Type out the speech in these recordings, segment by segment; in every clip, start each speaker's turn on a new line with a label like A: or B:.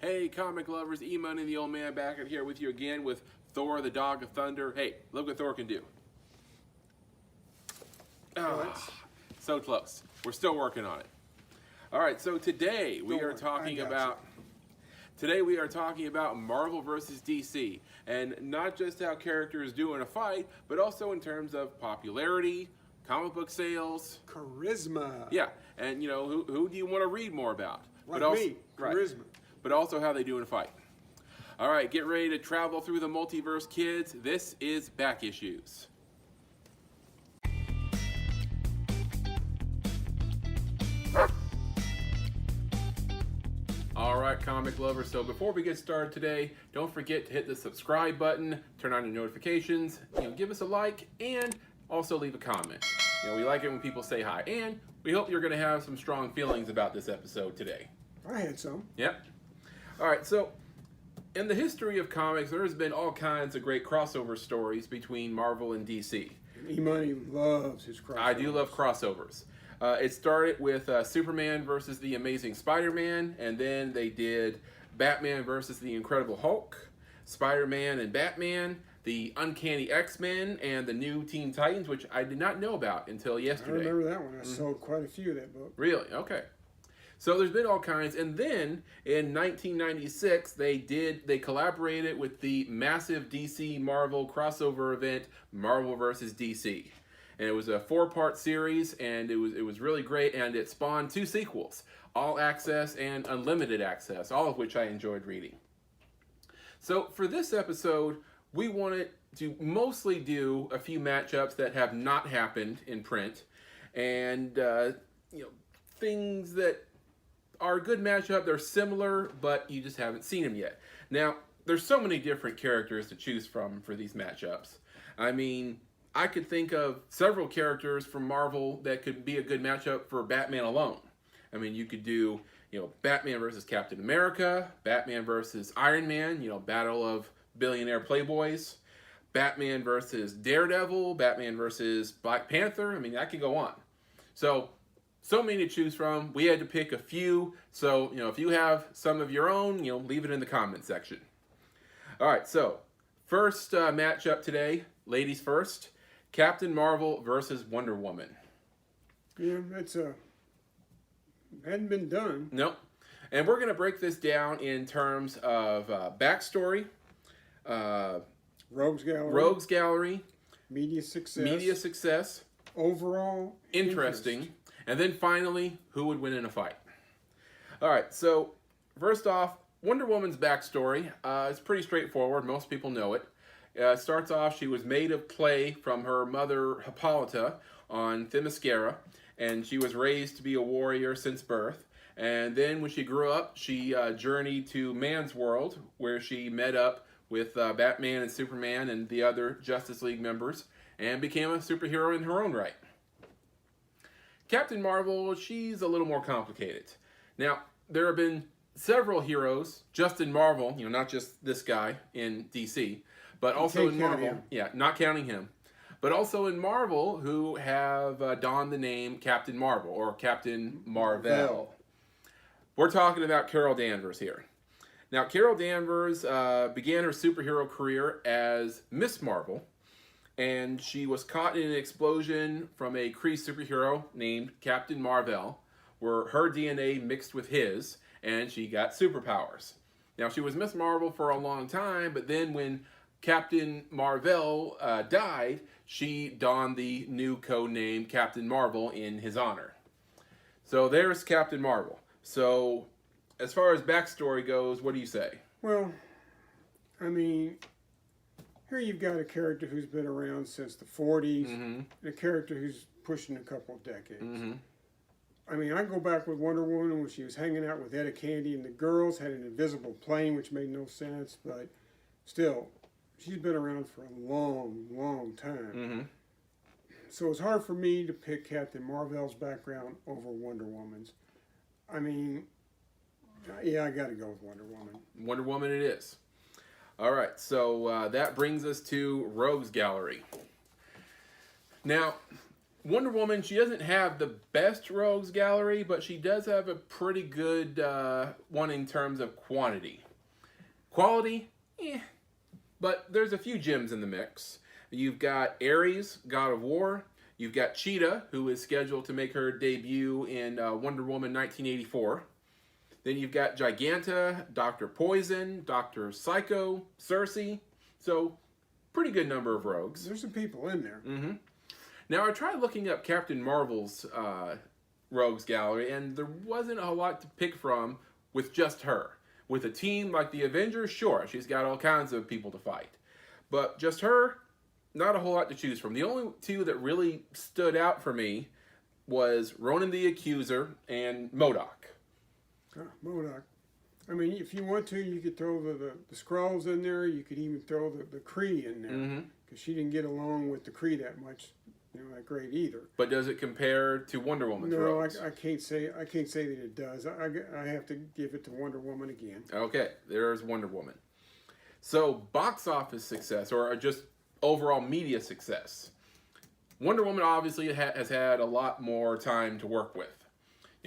A: Hey, comic lovers, EMoney, the old man, back in here with you again with Thor, the Dog of Thunder. Hey, look what Thor can do. So close. We're still working on it. All right, so today we are talking about Marvel versus DC, and not just how characters do in a fight, but also in terms of popularity, comic book sales,
B: charisma.
A: Yeah, and who do you want to read more about?
B: Like me, charisma.
A: Right. But also how they do in a fight. All right, get ready to travel through the multiverse, kids. This is Back Issues. All right, comic lovers, so before we get started today, don't forget to hit the subscribe button, turn on your notifications, give us a like, and also leave a comment. We like it when people say hi, and we hope you're going to have some strong feelings about this episode today.
B: I had some.
A: Yep. All right, so in the history of comics, there's been all kinds of great crossover stories between Marvel and DC.
B: EMoney loves his crossovers.
A: I do love crossovers. It started with Superman versus the Amazing Spider-Man, and then they did Batman versus the Incredible Hulk, Spider-Man and Batman, the Uncanny X-Men, and the new Teen Titans, which I did not know about until yesterday.
B: I remember that one. I sold quite a few of that book.
A: Really? Okay. So there's been all kinds, and then in 1996 they collaborated with the massive DC Marvel crossover event, Marvel vs. DC, and it was a 4-part series, and it was really great, and it spawned 2 sequels, All Access and Unlimited Access, all of which I enjoyed reading. So for this episode, we wanted to mostly do a few matchups that have not happened in print, and things that are a good matchup. They're similar, but you just haven't seen them yet. Now, there's so many different characters to choose from for these matchups. I mean, I could think of several characters from Marvel that could be a good matchup for Batman alone. I mean, you could do, Batman versus Captain America, Batman versus Iron Man, Battle of Billionaire Playboys, Batman versus Daredevil, Batman versus Black Panther. I mean, that could go on. So many to choose from. We had to pick a few. So, if you have some of your own, leave it in the comment section. All right, so first matchup today, ladies first, Captain Marvel versus Wonder Woman.
B: Yeah, that's hadn't been done.
A: Nope. And we're going to break this down in terms of backstory,
B: Rogues
A: Gallery,
B: media success, overall
A: interesting. And then finally, who would win in a fight? All right, so first off, Wonder Woman's backstory is pretty straightforward. Most people know it. It starts off, she was made of clay from her mother, Hippolyta, on Themyscira, and she was raised to be a warrior since birth. And then when she grew up, she journeyed to man's world, where she met up with Batman and Superman and the other Justice League members, and became a superhero in her own right. Captain Marvel, she's a little more complicated. Now, there have been several heroes, just in Marvel, not just this guy in DC, but also in Marvel. Yeah, not counting him. But also in Marvel, who have donned the name Captain Marvel, or Captain Marvel. We're talking about Carol Danvers here. Now, Carol Danvers began her superhero career as Miss Marvel, and she was caught in an explosion from a Kree superhero named Captain Marvel, where her DNA mixed with his, and she got superpowers. Now, she was Miss Marvel for a long time, but then when Captain Marvel died, she donned the new code name Captain Marvel in his honor. So there's Captain Marvel. So as far as backstory goes, what do you say?
B: Well, I mean, here you've got a character who's been around since the 40s, and a character who's pushing a couple of decades. I mean, I go back with Wonder Woman when she was hanging out with Etta Candy, and the girls had an invisible plane, which made no sense, but still, she's been around for a long, long time. So it's hard for me to pick Captain Marvel's background over Wonder Woman's. I mean, yeah, I got to go with Wonder Woman.
A: Wonder Woman it is. All right, so that brings us to Rogues Gallery. Now, Wonder Woman, she doesn't have the best rogues gallery, but she does have a pretty good one in terms of quantity. Quality, but there's a few gems in the mix. You've got Ares, God of War. You've got Cheetah, who is scheduled to make her debut in Wonder Woman 1984. Then you've got Giganta, Dr. Poison, Dr. Psycho, Cersei. So, pretty good number of rogues.
B: There's some people in there.
A: Mm-hmm. Now, I tried looking up Captain Marvel's rogues gallery, and there wasn't a lot to pick from with just her. With a team like the Avengers, sure, she's got all kinds of people to fight. But just her, not a whole lot to choose from. The only two that really stood out for me was Ronan the Accuser and MODOK.
B: MODOK. I mean, if you want to, you could throw the Skrulls in there. You could even throw the Kree in there. Because she didn't get along with the Kree that much. That great either.
A: But does it compare to Wonder Woman's rogues?
B: I can't say that it does. I have to give it to Wonder Woman again.
A: Okay, there's Wonder Woman. So box office success, or just overall media success. Wonder Woman obviously has had a lot more time to work with.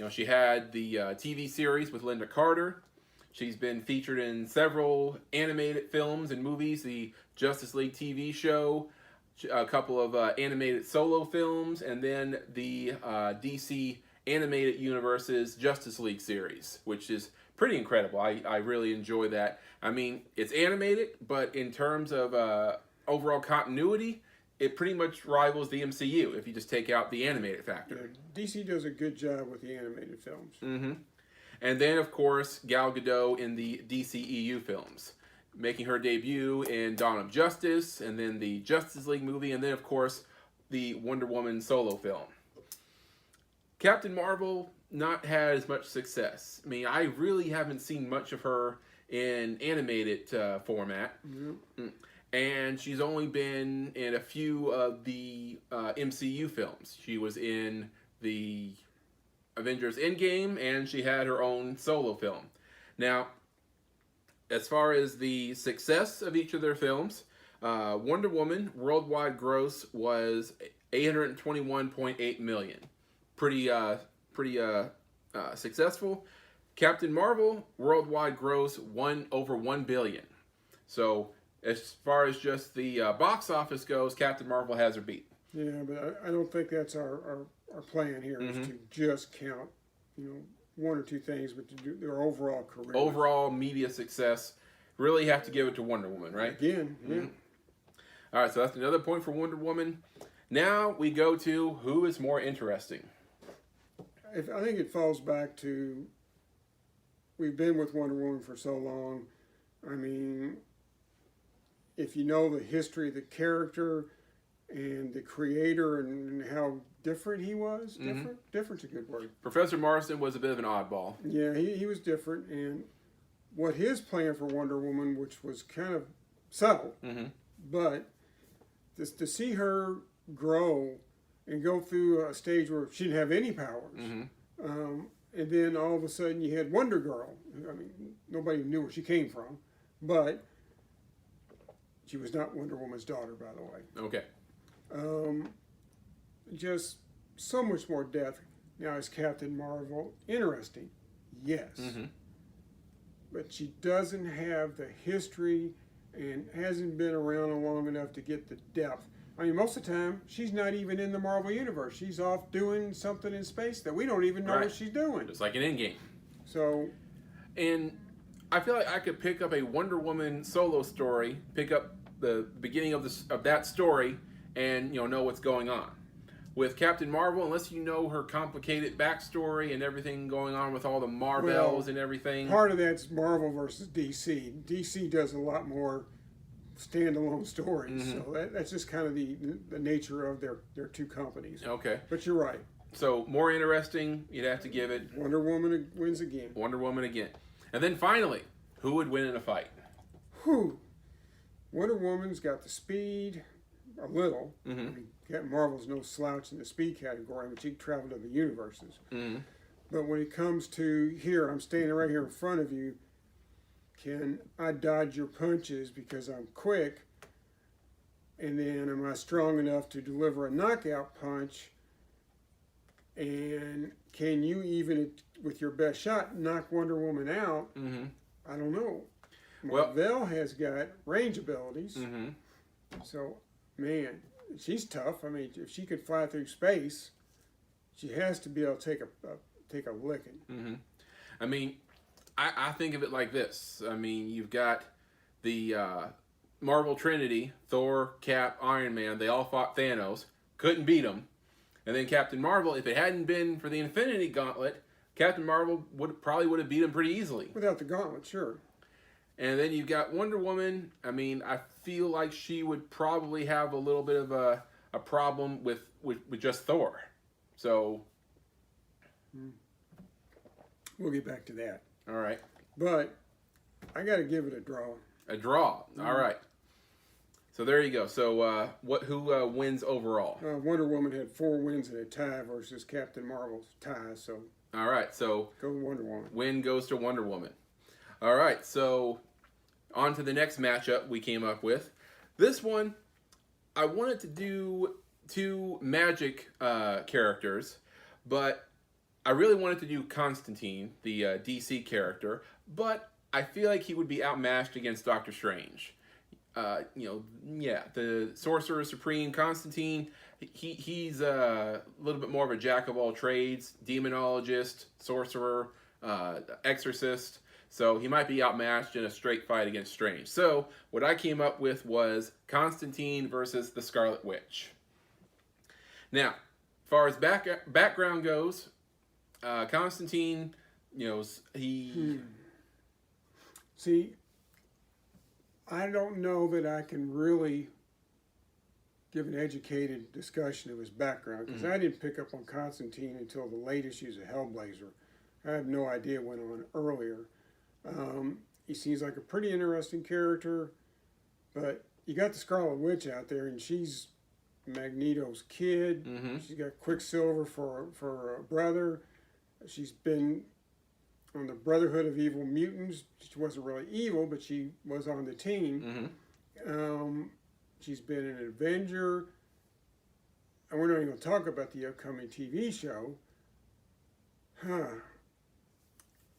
A: She had the TV series with Linda Carter. She's been featured in several animated films and movies, the Justice League TV show, a couple of animated solo films, and then the DC Animated Universe's Justice League series, which is pretty incredible. I really enjoy that. I mean, it's animated, but in terms of overall continuity, it pretty much rivals the MCU if you just take out the animated factor.
B: Yeah, DC does a good job with the animated films.
A: Mm-hmm. And then, of course, Gal Gadot in the DCEU films, making her debut in Dawn of Justice, and then the Justice League movie, and then, of course, the Wonder Woman solo film. Captain Marvel not had as much success. I mean, I really haven't seen much of her in animated format. Mm-hmm. And she's only been in a few of the MCU films. She was in the Avengers Endgame, and she had her own solo film. Now, as far as the success of each of their films, Wonder Woman worldwide gross was $821.8 million. Pretty successful. Captain Marvel worldwide gross over $1 billion. So as far as just the box office goes, Captain Marvel has her beat.
B: Yeah, but I don't think that's our plan here, is to just count, one or two things, but to do their overall career.
A: Overall media success, really have to give it to Wonder Woman, right?
B: Again, yeah.
A: All right, so that's another point for Wonder Woman. Now we go to who is more interesting.
B: I think it falls back to, we've been with Wonder Woman for so long. I mean, if you know the nistory of the character and the creator and how different he was, different's a good word.
A: Professor Marston was a bit of an oddball.
B: Yeah, he was different, and what his plan for Wonder Woman, which was kind of subtle, but just to see her grow and go through a stage where she didn't have any powers, and then all of a sudden you had Wonder Girl. I mean, nobody knew where she came from, but she was not Wonder Woman's daughter, by the way.
A: Okay.
B: Just so much more depth. Now, is Captain Marvel interesting? Yes. But she doesn't have the history and hasn't been around long enough to get the depth. I mean, most of the time, she's not even in the Marvel Universe. She's off doing something in space that we don't even know what she's doing.
A: Just like an Endgame.
B: So,
A: and I feel like I could pick up a Wonder Woman solo story, pick up the beginning of that story, and know what's going on. With Captain Marvel, unless you know her complicated backstory and everything going on with all the Marvels and everything.
B: Part of that's Marvel versus DC. DC does a lot more standalone stories, so that's just kind of the nature of their two companies.
A: Okay.
B: But you're right.
A: So more interesting, you'd have to give it.
B: Wonder Woman wins again.
A: Wonder Woman again. And then finally, who would win in a fight?
B: Wonder Woman's got the speed, a little. I mean, Captain Marvel's no slouch in the speed category, but she can travel to the universes. But when it comes to here, I'm standing right here in front of you. Can I dodge your punches because I'm quick? And then am I strong enough to deliver a knockout punch And can you even, with your best shot, knock Wonder Woman out?
A: Mm-hmm.
B: I don't know.
A: Well-
B: Marvel has got range abilities.
A: Mm-hmm.
B: So, man, she's tough. I mean, if she could fly through space, she has to be able to take a licking.
A: Mm-hmm. I mean, I think of it like this. I mean, you've got the Marvel Trinity, Thor, Cap, Iron Man. They all fought Thanos. Couldn't beat him. And then Captain Marvel, if it hadn't been for the Infinity Gauntlet, Captain Marvel probably would have beat him pretty easily.
B: Without the gauntlet, sure.
A: And then you've got Wonder Woman. I mean, I feel like she would probably have a little bit of a problem with just Thor. So
B: we'll get back to that.
A: all right.
B: But I got to give it a draw.
A: A draw. All right. So there you go. So who wins overall?
B: Wonder Woman had 4 wins and a tie versus Captain Marvel's tie. So
A: All right. So
B: go Wonder Woman.
A: win goes to Wonder Woman. All right. So on to the next matchup we came up with. This one, I wanted to do 2 magic characters, but I really wanted to do Constantine, the DC character, but I feel like he would be outmatched against Doctor Strange. The Sorcerer Supreme Constantine, he's a little bit more of a jack of all trades, demonologist, sorcerer, exorcist, so he might be outmatched in a straight fight against Strange. So what I came up with was Constantine versus the Scarlet Witch. Now, as far as background goes, Constantine, he...
B: See, I don't know that I can really give an educated discussion of his background because I didn't pick up on Constantine until the late issues of Hellblazer. I have no idea what went on earlier. He seems like a pretty interesting character, but you got the Scarlet Witch out there, and she's Magneto's kid.
A: Mm-hmm.
B: She's got Quicksilver for a brother. She's been on the Brotherhood of Evil Mutants. She wasn't really evil, but she was on the team.
A: Mm-hmm.
B: She's been an Avenger. And we're not even going to talk about the upcoming TV show.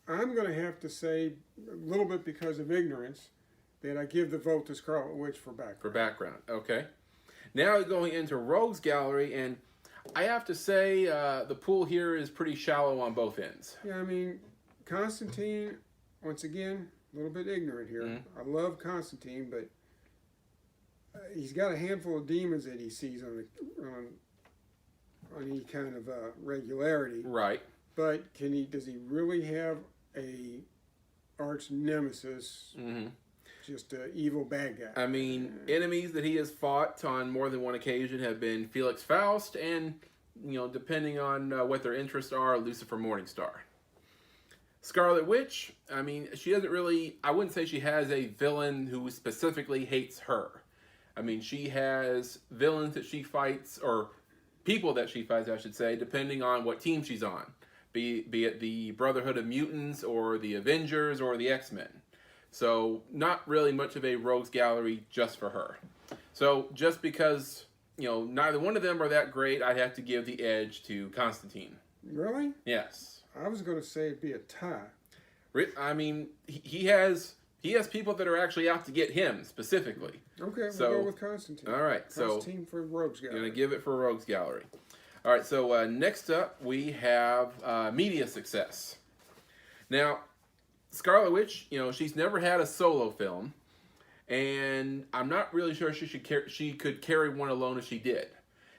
B: I'm going to have to say, a little bit because of ignorance, that I give the vote to Scarlet Witch for background.
A: For background, okay. Now going into Rogues Gallery, and I have to say the pool here is pretty shallow on both ends.
B: Yeah, I mean, Constantine, once again, a little bit ignorant here.
A: Mm-hmm.
B: I love Constantine, but he's got a handful of demons that he sees on any kind of regularity.
A: Right.
B: But does he really have a arch nemesis?
A: Mm-hmm.
B: Just an evil bad guy.
A: I mean, enemies that he has fought on more than one occasion have been Felix Faust and, depending on what their interests are, Lucifer Morningstar. Scarlet Witch, I mean, she doesn't really, I wouldn't say she has a villain who specifically hates her. I mean, she has villains that she fights, or people that she fights, I should say, depending on what team she's on. Be it the Brotherhood of Mutants, or the Avengers, or the X-Men. So, not really much of a Rogues Gallery just for her. So, just because, neither one of them are that great, I'd have to give the edge to Constantine.
B: Really?
A: Yes.
B: I was going to say it'd be a tie.
A: I mean, he has people that are actually out to get him, specifically.
B: Okay,
A: So-
B: we'll go with Constantine.
A: All right, so
B: Constantine for Rogues
A: I'm
B: Gallery.
A: going to give it for Rogues Gallery. All right, so next up, we have media success. Now, Scarlet Witch, she's never had a solo film, and I'm not really sure she could carry one alone if she did.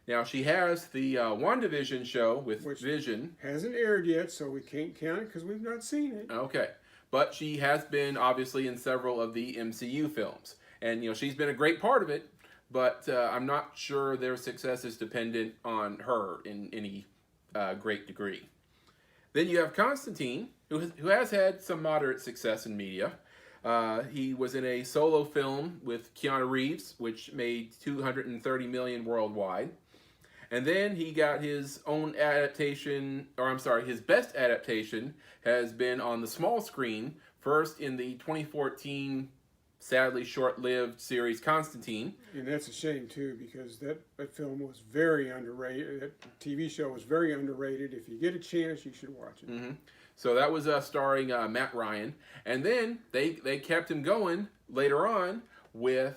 A: Now, she has the WandaVision show with
B: Which-
A: Vision.
B: Hasn't aired yet, so we can't count it because we've not seen it.
A: Okay. But she has been, obviously, in several of the MCU films. And, she's been a great part of it, but I'm not sure their success is dependent on her in any great degree. Then you have Constantine, who has had some moderate success in media. He was in a solo film with Keanu Reeves, which made $230 million worldwide. And then he got his own adaptation, his best adaptation has been on the small screen, first in the 2014 sadly short-lived series Constantine.
B: And that's a shame too, because that film was very underrated. That TV show was very underrated. If you get a chance, you should watch it.
A: Mm-hmm. So that was starring Matt Ryan, and then they kept him going later on with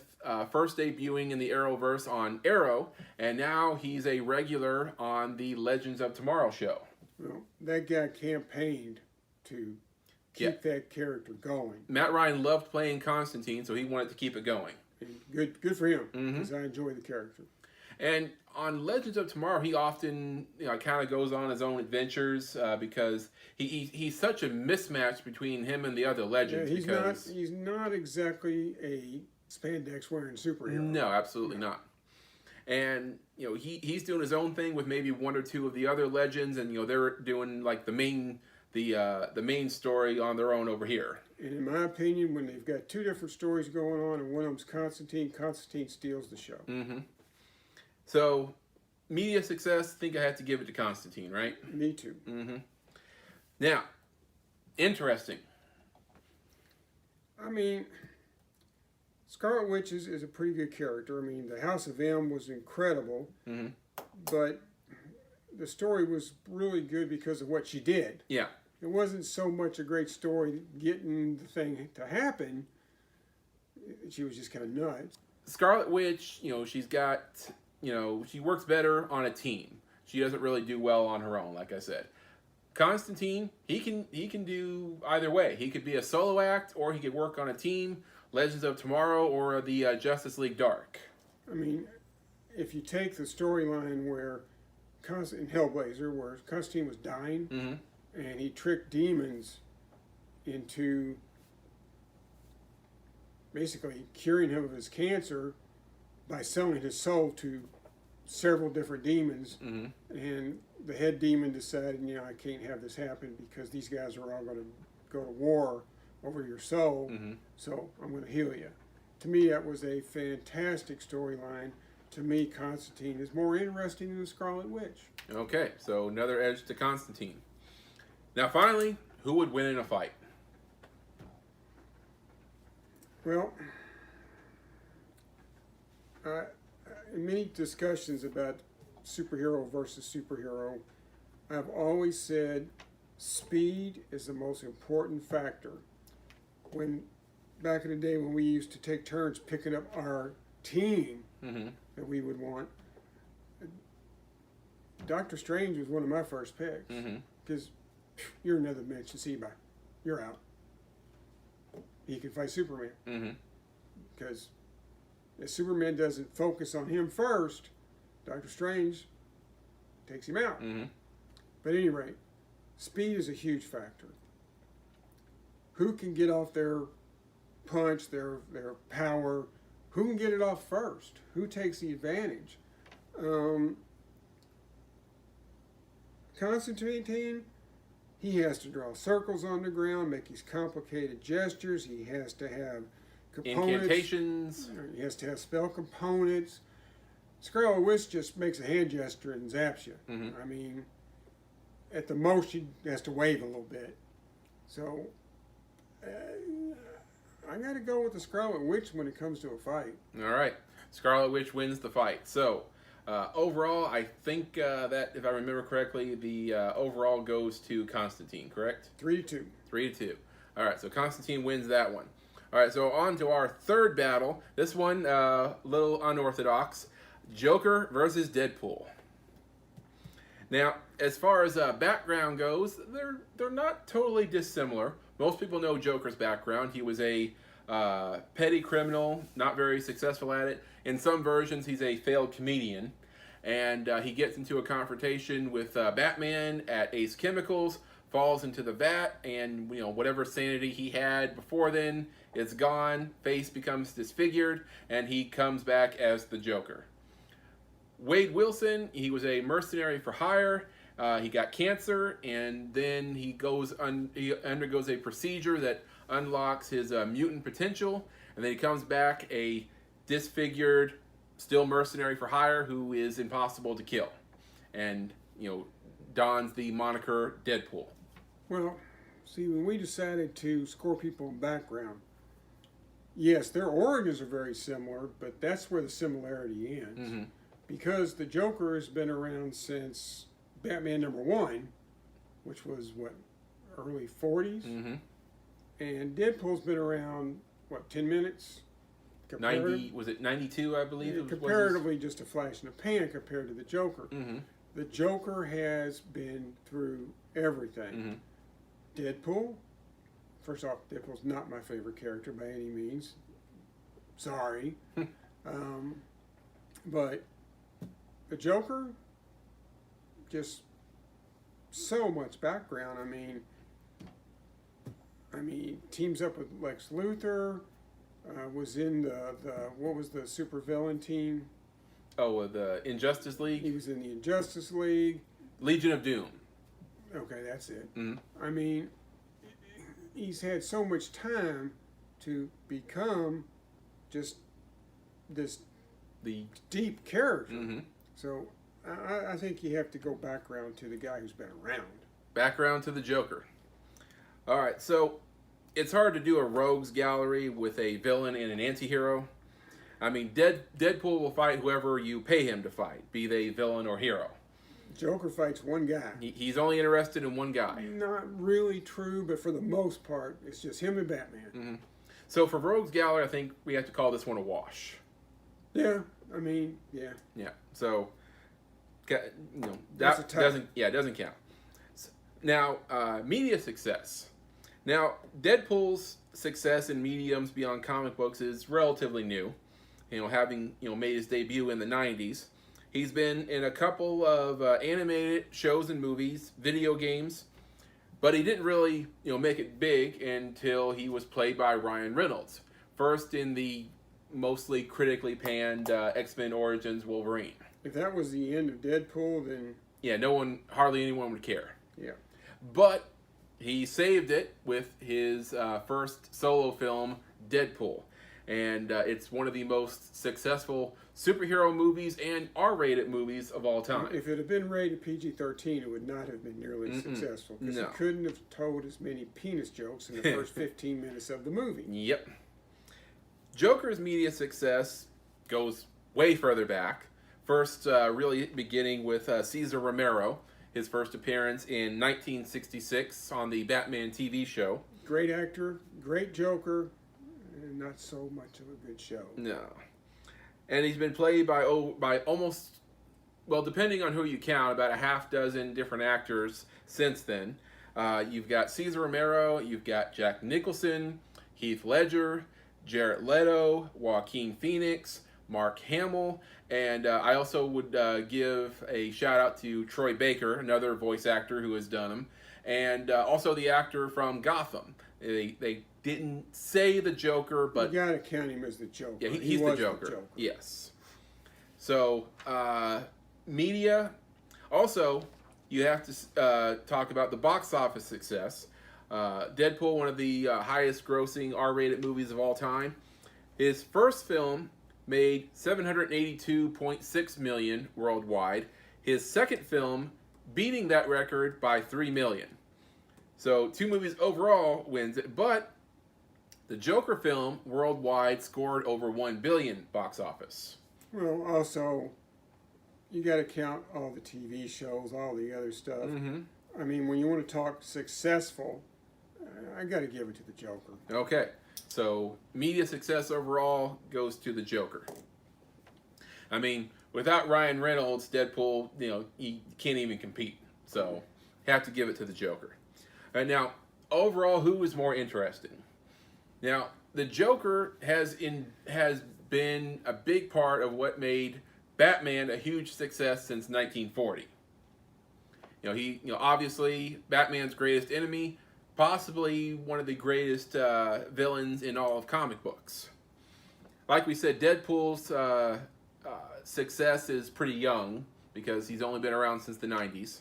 A: first debuting in the Arrowverse on Arrow, and now he's a regular on the Legends of Tomorrow show.
B: Well, that guy campaigned to keep that character going.
A: Matt Ryan loved playing Constantine, so he wanted to keep it going.
B: And good for him, because I enjoy the character.
A: And on Legends of Tomorrow, he often kind of goes on his own adventures because he's such a mismatch between him and the other legends.
B: Yeah, he's not exactly a spandex wearing superhero.
A: No, absolutely not. And he's doing his own thing with maybe one or two of the other legends, and they're doing like the main story on their own over here.
B: And in my opinion, when they've got two different stories going on, and one of them's Constantine steals the show.
A: Mm-hmm. So, media success, I think I have to give it to Constantine, right?
B: Me too.
A: Mm-hmm. Now, interesting.
B: I mean, Scarlet Witch is a pretty good character. I mean, the House of M was incredible, but the story was really good because of what she did.
A: Yeah.
B: It wasn't so much a great story getting the thing to happen. She was just kind of nuts.
A: Scarlet Witch, she's got, she works better on a team. She doesn't really do well on her own, like I said. Constantine, he can do either way. He could be a solo act, or he could work on a team, Legends of Tomorrow, or the Justice League Dark.
B: I mean, if you take the storyline where in Hellblazer, where Constantine was dying, and he tricked demons into basically curing him of his cancer by selling his soul to several different demons, and the head demon decided, I can't have this happen because these guys are all going to go to war over your soul, so I'm going to heal you. To me, that was a fantastic storyline. To me, Constantine is more interesting than the Scarlet Witch.
A: Okay, so another edge to Constantine. Now, finally, who would win in a fight?
B: Well, in many discussions about superhero versus superhero, I've always said speed is the most important factor. Back in the day when we used to take turns picking up our team that we would want, Doctor Strange was one of my first picks, because you're another Dimension C-by. You're out. He can fight Superman. Because if Superman doesn't focus on him first, Doctor Strange takes him out. But at any rate, speed is a huge factor. Who can get off their punch, their power? Who can get it off first? Who takes the advantage? Constantine, he has to draw circles on the ground, make these complicated gestures. He has to have components.
A: Incantations.
B: He has to have spell components. Scarlet Witch just makes a hand gesture and zaps you. I mean, at the most, she has to wave a little bit. So, I got to go with the Scarlet Witch when it comes to a fight.
A: All right. Scarlet Witch wins the fight. So, overall, I think that, if I remember correctly, the overall goes to Constantine, correct?
B: 3-2.
A: 3-2. All right, so Constantine wins that one. All right, so on to our third battle. This one, little unorthodox. Joker versus Deadpool. Now, as far as background goes, they're not totally dissimilar. Most people know Joker's background. He was a petty criminal, not very successful at it. In some versions, he's a failed comedian. And he gets into a confrontation with Batman at Ace Chemicals, falls into the vat, and whatever sanity he had before then is gone. Face becomes disfigured, and he comes back as the Joker. Wade Wilson, he was a mercenary for hire. He got cancer, and then he undergoes a procedure that unlocks his mutant potential, and then he comes back a disfigured, still mercenary for hire who is impossible to kill, and dons the moniker Deadpool.
B: Well, see, when we decided to score people in background, yes, their origins are very similar, but that's where the similarity ends.
A: Mm-hmm.
B: Because the Joker has been around since Batman '1, which was what, early 40s?
A: Mm-hmm.
B: And Deadpool's been around, what, 10 minutes?
A: 90, was it 92, I believe?
B: Yeah,
A: it was,
B: comparatively just a flash in the pan compared to the Joker.
A: Mm-hmm.
B: The Joker has been through everything.
A: Mm-hmm.
B: Deadpool, first off, Deadpool's not my favorite character by any means. Sorry. But the Joker, just so much background. I mean, teams up with Lex Luthor. Was in the what was the supervillain team?
A: Oh, the Injustice League?
B: He was in the Injustice League.
A: Legion of Doom.
B: Okay, that's it.
A: Mm-hmm.
B: I mean, he's had so much time to become just this deep character.
A: Mm-hmm.
B: So I think you have to go background to the guy who's been around.
A: Background to the Joker. All right, so it's hard to do a rogues gallery with a villain and an anti-hero. I mean, Deadpool will fight whoever you pay him to fight, be they villain or hero.
B: Joker fights one guy.
A: He's only interested in one guy.
B: Not really true, but for the most part, it's just him and Batman.
A: Mm-hmm. So for rogues gallery, I think we have to call this one a wash.
B: Yeah, I mean, yeah.
A: Yeah. So, that
B: That's a tie.
A: doesn't count. Now, media success. Now, Deadpool's success in mediums beyond comic books is relatively new. Having made his debut in the '90s, he's been in a couple of animated shows and movies, video games, but he didn't really make it big until he was played by Ryan Reynolds. First in the mostly critically panned X-Men Origins Wolverine.
B: If that was the end of Deadpool, then
A: Yeah, hardly anyone would care.
B: yeah.
A: But he saved it with his first solo film, Deadpool. And it's one of the most successful superhero movies and R-rated movies of all time.
B: If it had been rated PG-13, it would not have been nearly successful because
A: No.
B: he couldn't have told as many penis jokes in the first 15 minutes of the movie.
A: Yep. Joker's media success goes way further back. First, really beginning with Cesar Romero, his first appearance in 1966 on the Batman TV show.
B: Great actor, great Joker, and not so much of a good show.
A: No. And he's been played by almost, well, depending on who you count, about a half dozen different actors since then. You've got Cesar Romero, you've got Jack Nicholson, Heath Ledger, Jared Leto, Joaquin Phoenix, Mark Hamill, and I also would give a shout out to Troy Baker, another voice actor who has done him, and also the actor from Gotham. They didn't say the Joker, but
B: you gotta count him as the Joker.
A: yeah,
B: He
A: he's the
B: was
A: Joker. Yes. So media. Also, you have to talk about the box office success. Deadpool, one of the highest grossing R-rated movies of all time. His first film made $782.6 million worldwide. His second film beating that record by $3 million. So 2 movies overall wins it, but the Joker film worldwide scored over $1 billion box office.
B: Well, also, you got to count all the TV shows, all the other stuff.
A: Mm-hmm.
B: I mean, when you want to talk successful, I got to give it to the Joker.
A: Okay, so media success overall goes to the Joker. I mean, without Ryan Reynolds, Deadpool, he can't even compete. So, have to give it to the Joker. All right, now, overall, who is more interesting? Now, the Joker has been a big part of what made Batman a huge success since 1940. Obviously, Batman's greatest enemy, possibly one of the greatest villains in all of comic books. Like we said, Deadpool's success is pretty young because he's only been around since the 90s.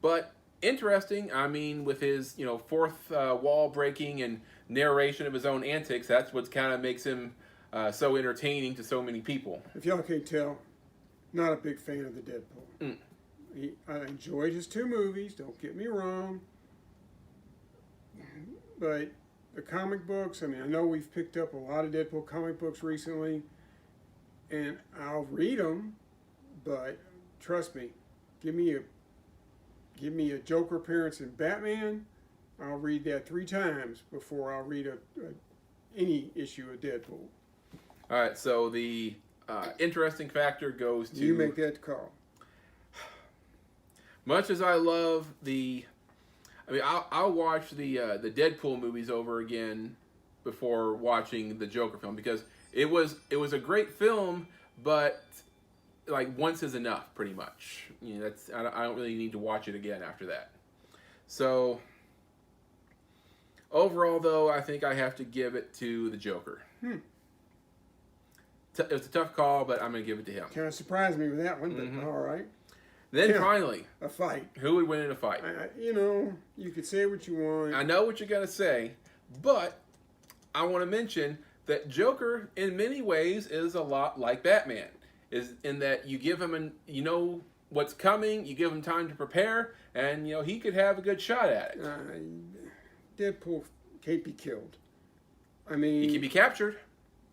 A: But interesting, I mean, with his fourth wall breaking and narration of his own antics, that's what kind of makes him so entertaining to so many people.
B: If y'all can't tell, not a big fan of the Deadpool. I enjoyed his 2 movies, don't get me wrong. But the comic books, I mean, I know we've picked up a lot of Deadpool comic books recently, and I'll read them, but trust me, give me a Joker appearance in Batman, I'll read that 3 times before I'll read any issue of Deadpool.
A: All right, so the interesting factor goes to...
B: You make that call.
A: Much as I love I'll watch the Deadpool movies over again before watching the Joker film, because it was a great film, but like once is enough, pretty much. You know, I don't really need to watch it again after that. So overall, though, I think I have to give it to the Joker. It was a tough call, but I'm going to give it to him.
B: Kind of surprised me with that one, but all right.
A: Then finally,
B: a fight.
A: Who would win in a fight?
B: You could say what you want.
A: I know what you're going to say, but I want to mention that Joker, in many ways, is a lot like Batman. Is in that you give him you know what's coming, you give him time to prepare, and he could have a good shot at it.
B: Deadpool can't be killed. I mean,
A: he can be captured.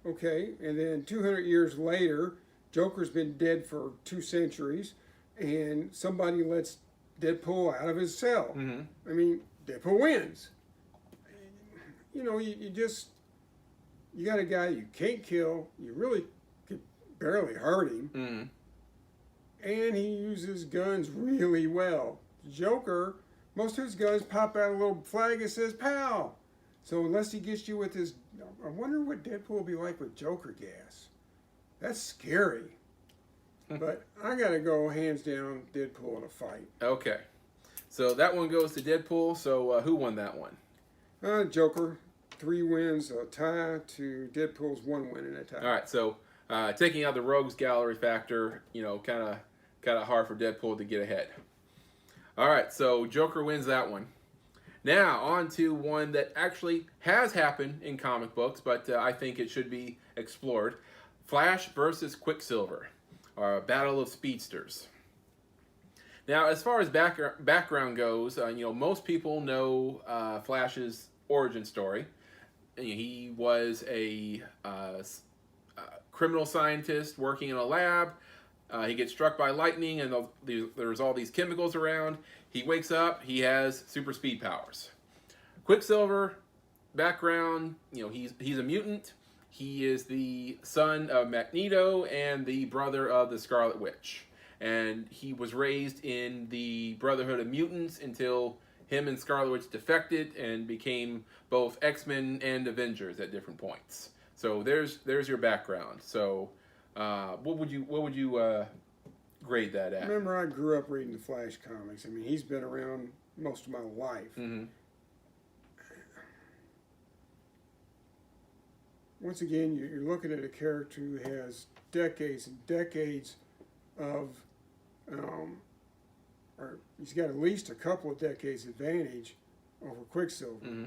B: Okay, and then 200 years later, Joker's been dead for 2 centuries, and somebody lets Deadpool out of his cell.
A: Mm-hmm.
B: I mean, Deadpool wins. You got a guy you can't kill, you really could barely hurt him, and he uses guns really well. Joker, most of his guns pop out a little flag that says "Pow." So unless he gets you with his, I wonder what Deadpool will be like with Joker gas. That's scary. But I gotta go hands down Deadpool in a fight.
A: Okay, so that one goes to Deadpool. So who won that one?
B: Joker, 3 wins, a tie to Deadpool's 1 win and a tie.
A: All right, so taking out the Rogues Gallery factor, kind of hard for Deadpool to get ahead. All right, so Joker wins that one. Now, on to one that actually has happened in comic books, but I think it should be explored. Flash versus Quicksilver, or a battle of speedsters. Now, as far as background goes, most people know Flash's origin story. He was a criminal scientist working in a lab. He gets struck by lightning, and there's all these chemicals around. He wakes up. He has super speed powers. Quicksilver, background, he's a mutant. He is the son of Magneto and the brother of the Scarlet Witch. And he was raised in the Brotherhood of Mutants until him and Scarlet Witch defected and became both X-Men and Avengers at different points. So there's your background. So what would you grade that at?
B: Remember, I grew up reading the Flash comics. I mean, he's been around most of my life.
A: Mm-hmm.
B: Once again, you're looking at a character who has decades and decades of, or he's got at least a couple of decades advantage over Quicksilver.
A: Mm-hmm.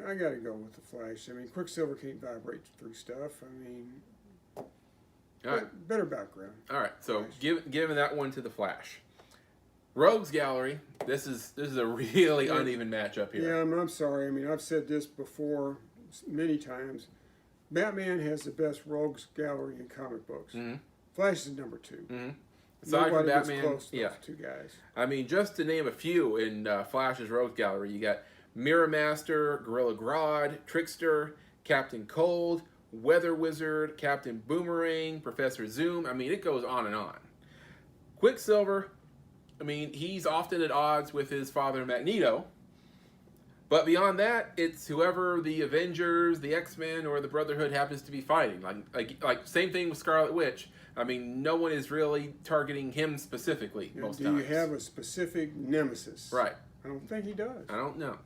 B: I got to go with the Flash. I mean, Quicksilver can't vibrate through stuff. I mean, better background.
A: All right, so giving that one to the Flash. Rogues Gallery. This is a really uneven matchup here.
B: Yeah, I'm sorry. I mean, I've said this before many times. Batman has the best Rogues Gallery in comic books.
A: Mm-hmm.
B: Flash is number 2.
A: Mm-hmm. Aside
B: Nobody
A: from Batman,
B: gets close to those 2 guys.
A: I mean, just to name a few in Flash's Rogues Gallery, you got Mirror Master, Gorilla Grodd, Trickster, Captain Cold, Weather Wizard, Captain Boomerang, Professor Zoom. I mean, it goes on and on. Quicksilver, I mean, he's often at odds with his father Magneto. But beyond that, it's whoever the Avengers, the X-Men, or the Brotherhood happens to be fighting. Like same thing with Scarlet Witch. I mean, no one is really targeting him specifically most times.
B: Do you have a specific nemesis?
A: Right.
B: I don't think he does.
A: I don't know.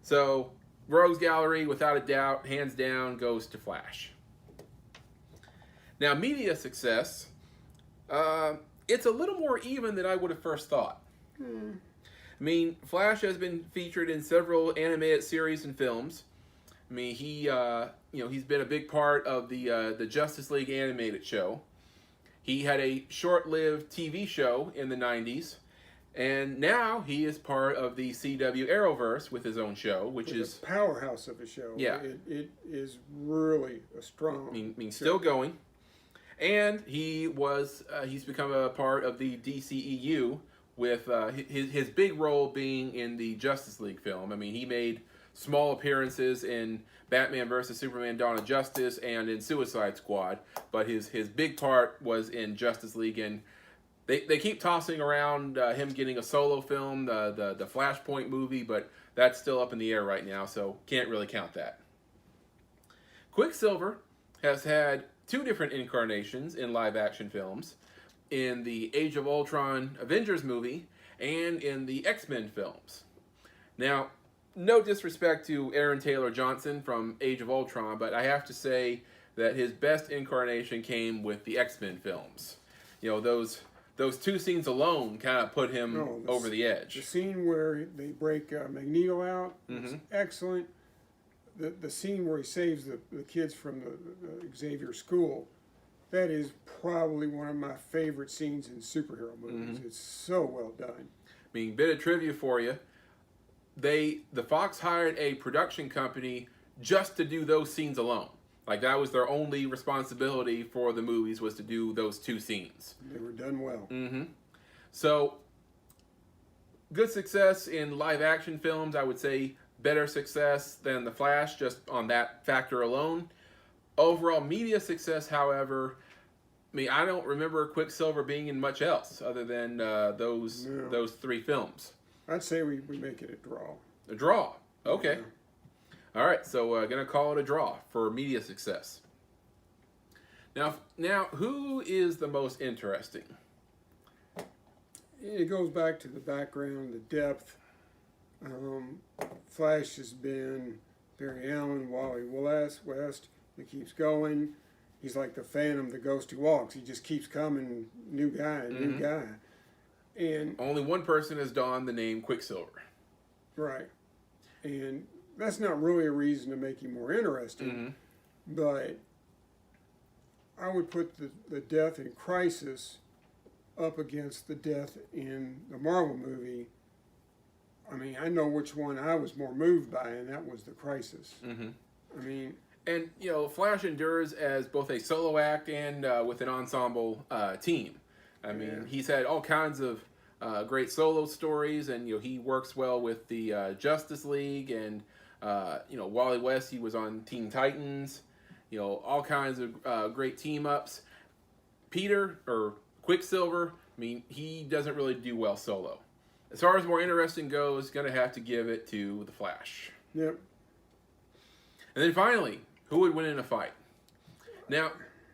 A: So, Rogues Gallery, without a doubt, hands down, goes to Flash. Now, media success, it's a little more even than I would have first thought. I mean, Flash has been featured in several animated series and films. I mean, he's been a big part of the Justice League animated show. He had a short-lived TV show in the 90s, And now he is part of the CW Arrowverse with his own show, which is
B: a powerhouse of a show.
A: Yeah.
B: It is really a strong.
A: I mean still going. And he's become a part of the DCEU with his big role being in the Justice League film. I mean, he made small appearances in Batman vs. Superman Dawn of Justice and in Suicide Squad, but his big part was in Justice League, and they keep tossing around him getting a solo film, the Flashpoint movie, but that's still up in the air right now, so can't really count that. Quicksilver has had 2 different incarnations in live-action films, in the Age of Ultron Avengers movie and in the X-Men films. Now, no disrespect to Aaron Taylor Johnson from Age of Ultron, but I have to say that his best incarnation came with the X-Men films. You know, those 2 scenes alone kind of put him over the edge.
B: The scene where they break Magneto out is excellent. The scene where he saves the kids from the Xavier school, that is probably one of my favorite scenes in superhero movies. It's so well done.
A: I mean, bit of trivia for you. The Fox hired a production company just to do those scenes alone. Like, that was their only responsibility for the movies, was to do those 2 scenes.
B: They were done well.
A: So, good success in live-action films. I would say better success than The Flash, just on that factor alone. Overall media success, however, I mean, I don't remember Quicksilver being in much else other than those 3 films.
B: I'd say we make it a draw.
A: A draw. Okay. Yeah. All right, so going to call it a draw for media success. Now, who is the most interesting?
B: It goes back to the background, the depth. Flash has been Barry Allen, Wally West. It keeps going. He's like the Phantom, the ghost who walks. He just keeps coming, new guy. And
A: only one person has donned the name Quicksilver.
B: Right. And that's not really a reason to make him more interesting. But I would put the death in Crisis up against the death in the Marvel movie. I mean, I know which one I was more moved by, and that was the Crisis. I mean...
A: And, you know, Flash endures as both a solo act and with an ensemble team. I mean, he's had all kinds of great solo stories, and, you know, he works well with the Justice League, and, you know, Wally West, he was on Teen Titans, you know, all kinds of great team-ups. Peter, or Quicksilver, I mean, he doesn't really do well solo. As far as more interesting goes, going to have to give it to the Flash.
B: Yep.
A: And then finally, who would win in a fight? Now,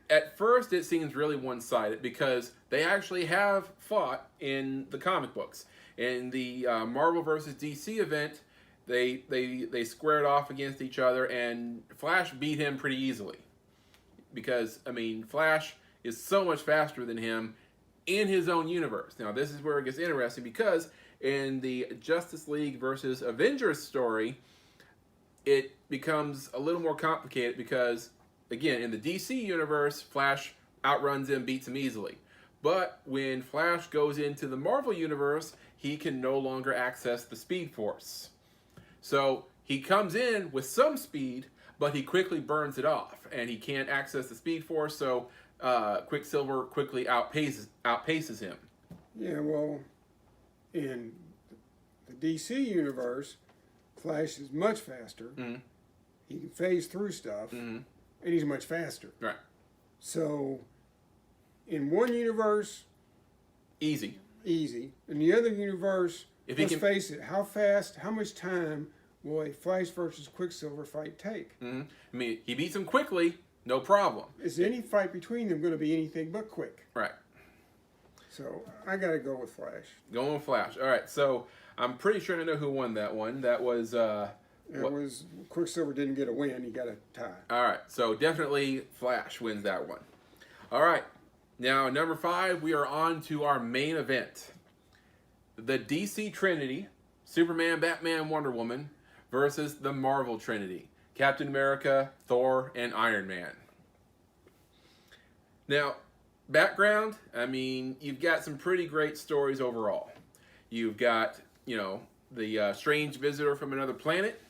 A: at first it seems really one-sided because they actually have fought in the comic books. In the Marvel vs. DC event, they squared off against each other, and Flash beat him pretty easily. Because, I mean, Flash is so much faster than him in his own universe. Now, this is where it gets interesting because in the Justice League versus Avengers story, it becomes a little more complicated because, again, in the DC universe, Flash outruns him, beats him easily. But when Flash goes into the Marvel universe, he can no longer access the Speed Force. So he comes in with some speed, but he quickly burns it off, and he can't access the Speed Force, so Quicksilver quickly outpaces him.
B: Yeah, well, in the DC universe, Flash is much faster. He can phase through stuff, and he's much faster.
A: Right.
B: So, in one universe,
A: easy.
B: In the other universe, let's face it, how much time will a Flash versus Quicksilver fight take?
A: I mean, he beats him quickly, no problem.
B: Is any fight between them going to be anything but quick?
A: Right.
B: So, I got to go with Flash.
A: Going with Flash. All right, so I'm pretty sure I know who won that one. That was...
B: Quicksilver didn't get a win, he got a tie.
A: All right, so definitely Flash wins that one. All right, now number 5, we are on to our main event. The DC Trinity, Superman, Batman, Wonder Woman, versus the Marvel Trinity, Captain America, Thor, and Iron Man. Now, background, I mean, you've got some pretty great stories overall. You've got, the strange visitor from another planet,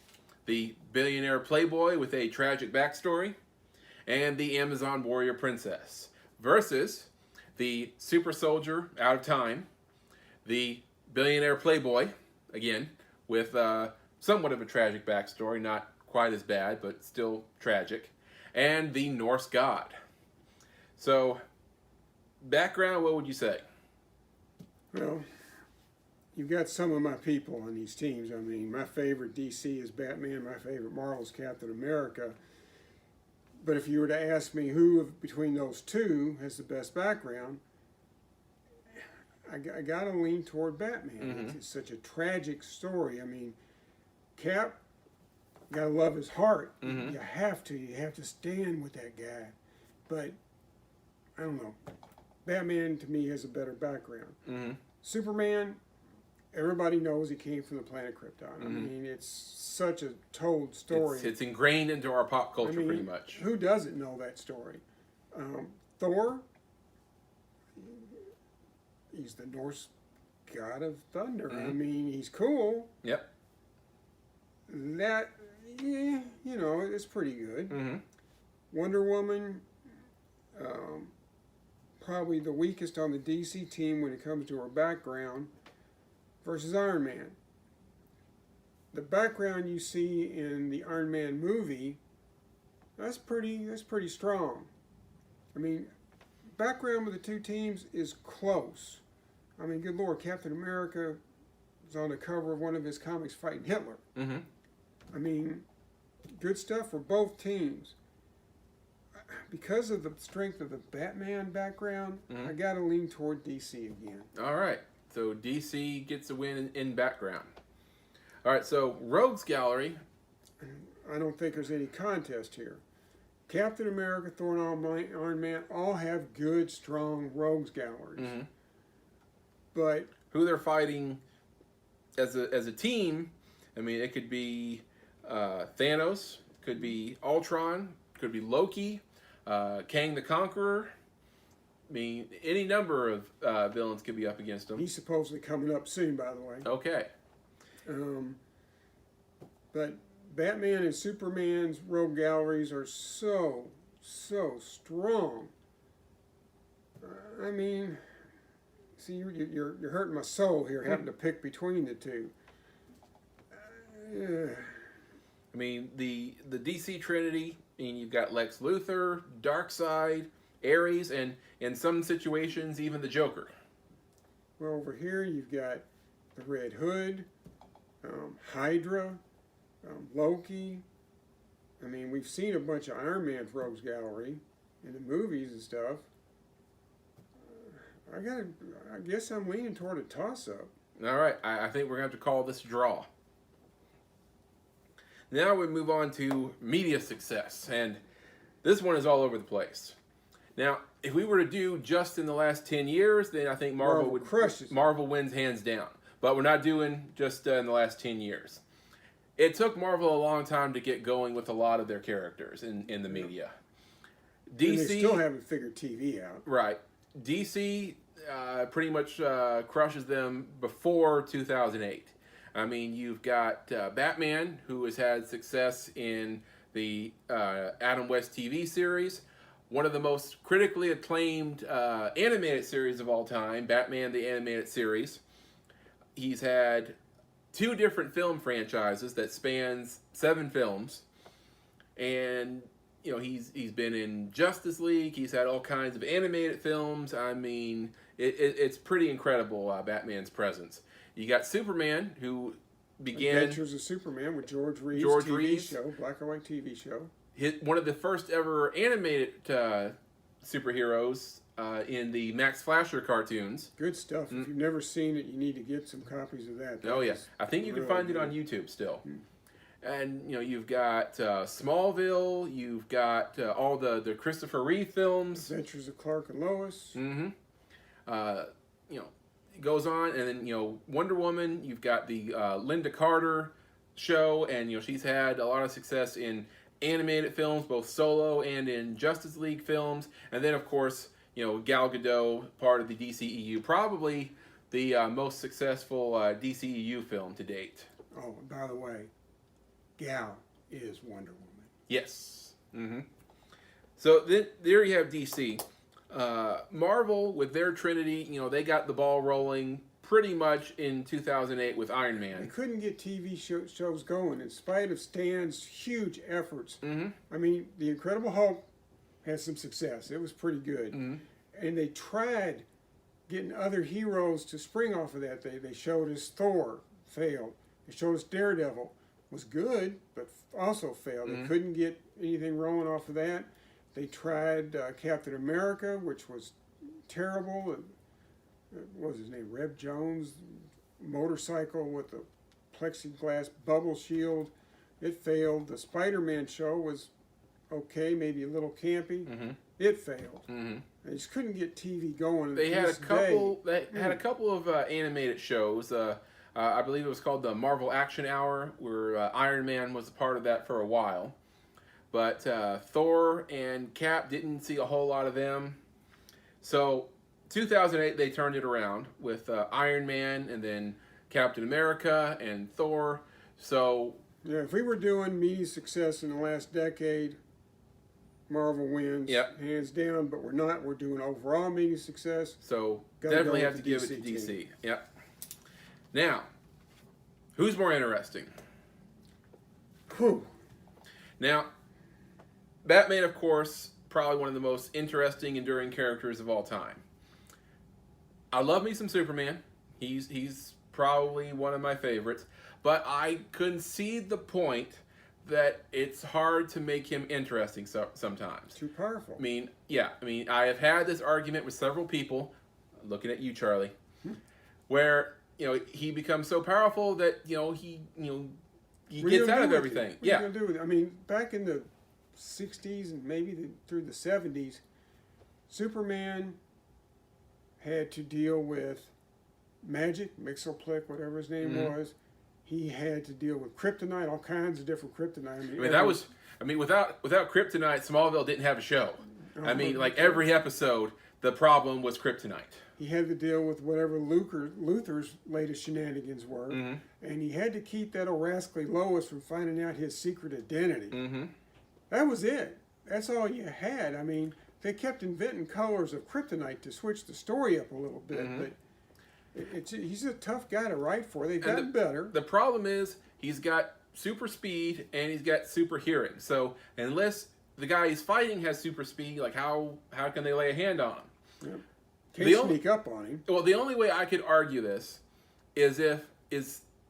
A: the billionaire playboy with a tragic backstory, and the Amazon warrior princess. Versus the super soldier out of time, the billionaire playboy, again, with somewhat of a tragic backstory, not quite as bad, but still tragic, and the Norse god. So, background, what would you say?
B: Well, you've got some of my people on these teams. I mean, my favorite DC is Batman. My favorite Marvel is Captain America. But if you were to ask me who between those two has the best background, I got to lean toward Batman. It's such a tragic story. I mean, Cap, got to love his heart. You have to. You have to stand with that guy. But, I don't know. Batman, to me, has a better background. Superman, everybody knows he came from the planet Krypton. I mean, it's such a told story.
A: It's ingrained into our pop culture, pretty much.
B: Who doesn't know that story? Thor, he's the Norse god of thunder. I mean, he's cool.
A: Yep.
B: That, it's pretty good. Wonder Woman, probably the weakest on the DC team when it comes to her background, versus Iron Man. The background you see in the Iron Man movie, that's pretty strong. I mean, background with the two teams is close. I mean, good Lord, Captain America was on the cover of one of his comics fighting Hitler. I mean, good stuff for both teams. Because of the strength of the Batman background, I got to lean toward DC again.
A: All right. So DC gets a win in background. All right, so Rogues Gallery.
B: I don't think there's any contest here. Captain America, Thor, and Iron Man all have good, strong Rogues Galleries. But
A: who they're fighting as a team, I mean, it could be Thanos, could be Ultron, could be Loki, Kang the Conqueror. I mean, any number of villains could be up against him.
B: He's supposedly coming up soon, by the way.
A: Okay.
B: But Batman and Superman's Rogue Galleries are so strong. I mean, see, you're hurting my soul here, having to pick between the two.
A: I mean, the DC Trinity. I mean, you've got Lex Luthor, Darkseid, Ares, and in some situations, even the Joker.
B: Well, over here you've got the Red Hood, Hydra, Loki. I mean, we've seen a bunch of Iron Man's Rogues Gallery in the movies and stuff. I guess I'm leaning toward a toss-up.
A: All right, I think we're going to have to call this a draw. Now we move on to media success, and this one is all over the place. Now, if we were to do just in the last 10 years, then I think Marvel wins hands down. But we're not doing just in the last 10 years. It took Marvel a long time to get going with a lot of their characters in the media. DC,
B: and they still haven't figured TV out.
A: Right. DC pretty much crushes them before 2008. I mean, you've got Batman, who has had success in the Adam West TV series, one of the most critically acclaimed animated series of all time, Batman the Animated Series. He's had 2 different film franchises that spans 7 films, and he's been in Justice League. He's had all kinds of animated films. I mean, it's pretty incredible, Batman's presence. You got Superman, who began
B: Adventures of Superman with George Reeves TV show, black and white TV show.
A: One of the first ever animated superheroes in the Max Fleischer cartoons.
B: Good stuff. If you've never seen it, you need to get some copies of that.
A: Oh yeah, I think you can find it on YouTube still. And you've got Smallville. You've got all the Christopher Reeve films.
B: Adventures of Clark and Lois.
A: It goes on, and then Wonder Woman. You've got the Linda Carter show, and she's had a lot of success in animated films, both solo and in Justice League films. And then of course Gal Gadot, part of the DCEU, probably the most successful DCEU film to date.
B: Oh, and by the way, Gal is Wonder Woman.
A: Yes. So then there you have DC. Marvel, with their Trinity, they got the ball rolling pretty much in 2008 with Iron
B: They
A: Man.
B: couldn't get TV shows going in spite of Stan's huge efforts. I mean, The Incredible Hulk had some success. It was pretty good. And they tried getting other heroes to spring off of that. They showed us Thor, failed. They showed us Daredevil, was good, but also failed. They couldn't get anything rolling off of that. They tried Captain America, which was terrible. What was his name? Reb Jones, motorcycle with a plexiglass bubble shield. It failed. The Spider-Man show was okay, maybe a little campy. It failed. They just couldn't get TV going.
A: They had a couple. They had a couple of animated shows. I believe it was called the Marvel Action Hour, where Iron Man was a part of that for a while. But Thor and Cap didn't see a whole lot of them. So 2008 they turned it around with Iron Man and then Captain America and Thor. So
B: yeah, if we were doing media success in the last decade, Marvel wins, hands down. But we're not. We're doing overall media success.
A: So
B: Gotta
A: definitely
B: go
A: have
B: with
A: to
B: the
A: give it to
B: DC
A: DC.
B: team.
A: Yep. Now, who's more interesting?
B: Whew.
A: Now, Batman, of course, probably one of the most interesting, enduring characters of all time. I love me some Superman. He's probably one of my favorites. But I concede the point that it's hard to make him interesting sometimes.
B: Too powerful.
A: I mean, I have had this argument with several people, looking at you, Charlie, where, he becomes so powerful that, he gets out of everything.
B: What are you going to do with it? I mean, back in the 60s and maybe through the 70s, Superman had to deal with magic, Mxyzptlk, whatever his name was. He had to deal with kryptonite, all kinds of different kryptonite.
A: Without kryptonite, Smallville didn't have a show. Every episode, the problem was kryptonite.
B: He had to deal with whatever Luther's latest shenanigans were, and he had to keep that old rascally Lois from finding out his secret identity. That was it. That's all you had. I mean, they kept inventing colors of kryptonite to switch the story up a little bit, but he's a tough guy to write for. They've gotten better.
A: The problem is he's got super speed and he's got super hearing. So unless the guy he's fighting has super speed, like how can they lay a hand on him?
B: Yep. Can't sneak up on him.
A: Well, the only way I could argue this is